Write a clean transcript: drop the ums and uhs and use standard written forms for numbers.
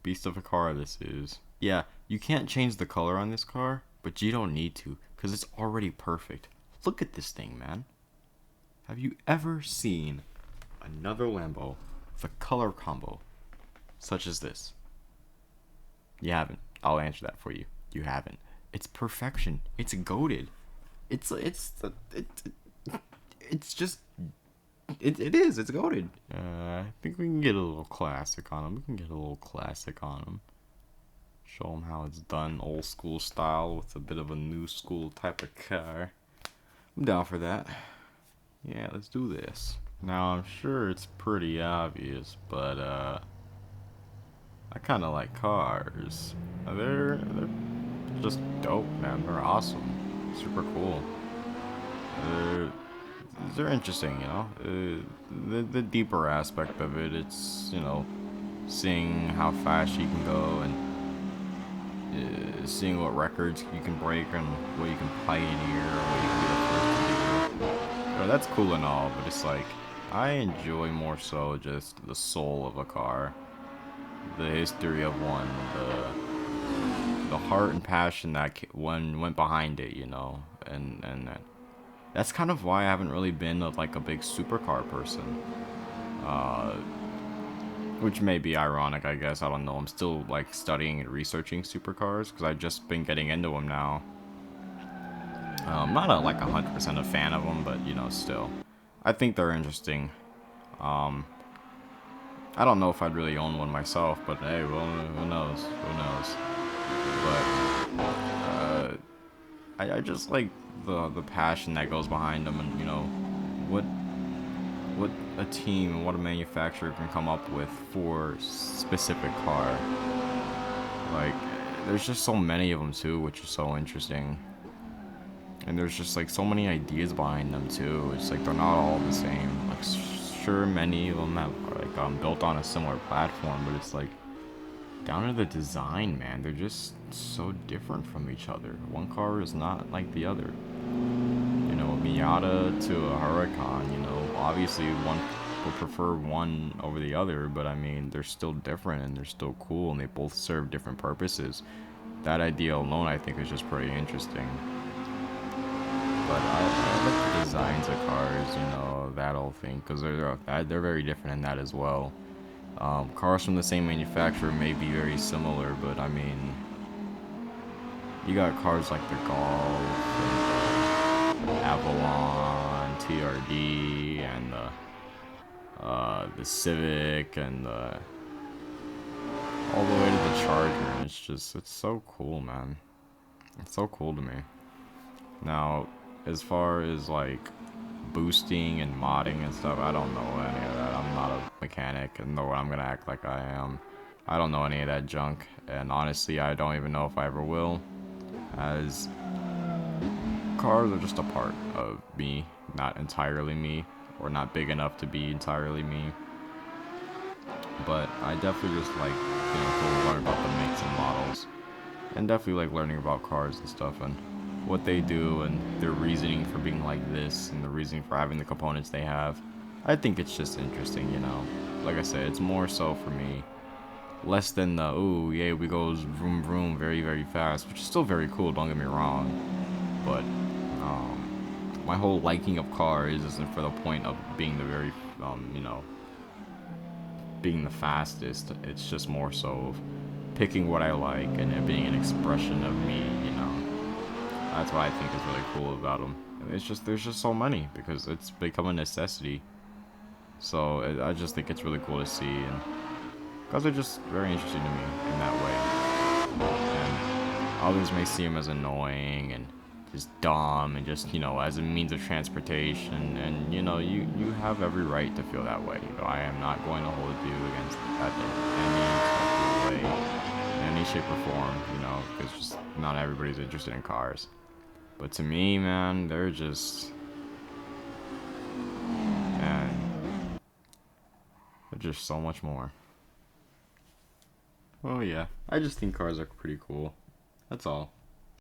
beast of a car this is. Yeah, you can't change the color on this car, but you don't need to, because it's already perfect. Look at this thing, man. Have you ever seen another Lambo with a color combo such as this? You haven't. I'll answer that for you. You haven't. It's perfection. It's goated. It's just it is. It's goated. I think we can get a little classic on him. We can get a little classic on him. Show him how it's done, old school style with a bit of a new school type of car. I'm down for that. Yeah, let's do this. Now I'm sure it's pretty obvious, but I kind of like cars. They're just dope, man. They're awesome, super cool. They're they're interesting, you know. The deeper aspect of it, it's seeing how fast you can go and seeing what records you can break and what you can pioneer, or what you can be the first to do. That's cool and all, but it's like I enjoy more so just the soul of a car, the history of one, the heart and passion that one went behind it, and that's kind of why I haven't really been like a big supercar person. Uh, which may be ironic, I guess. I don't know. I'm still like studying and researching supercars because I've just been getting into them now. I'm not like 100% a fan of them, but still, I think they're interesting. Um, I don't know if I'd really own one myself, but hey, well, who knows? Who knows? But I just like the passion that goes behind them, and what what a team, what a manufacturer can come up with for specific car. Like, there's just so many of them too, which is so interesting. And there's just like so many ideas behind them too. It's like they're not all the same. Like, sure, many of them have like built on a similar platform, but it's like down to the design, man. They're just so different from each other. One car is not like the other. A Miata to a Huracan, obviously one would prefer one over the other, but I mean, they're still different and they're still cool and they both serve different purposes. That idea alone, I think, is just pretty interesting. But I like the designs of cars, that whole thing, because they're very different in that as well. Cars from the same manufacturer may be very similar, but I mean, you got cars like the Golf, Avalon, TRD, and the Civic, and all the way to the Charger, and it's so cool, man. It's so cool to me. Now, as far as like boosting and modding and stuff, I don't know any of that. I'm not a mechanic, and nor I'm gonna act like I am. I don't know any of that junk, and honestly, I don't even know if I ever will, as cars are just a part of me, not entirely me, or not big enough to be entirely me. But I definitely just like, to learn about the makes and models, and definitely like learning about cars and stuff and what they do and their reasoning for being like this and the reasoning for having the components they have. I think it's just interesting, Like I said, it's more so for me, less than the ooh yeah we goes vroom vroom very very fast, which is still very cool. Don't get me wrong, but my whole liking of cars isn't for the point of being the very, being the fastest. It's just more so of picking what I like and it being an expression of me. That's what I think is really cool about them. It's just, there's just so many because it's become a necessity. So I just think it's really cool to see, and cars are just very interesting to me in that way. And others may see them as annoying and just dumb and just, as a means of transportation, and you have every right to feel that way. I am not going to hold you against that in any type of way, in any shape or form, because just not everybody's interested in cars. But to me, man, they're just, man, they're just so much more. Oh yeah, I just think cars are pretty cool. That's all.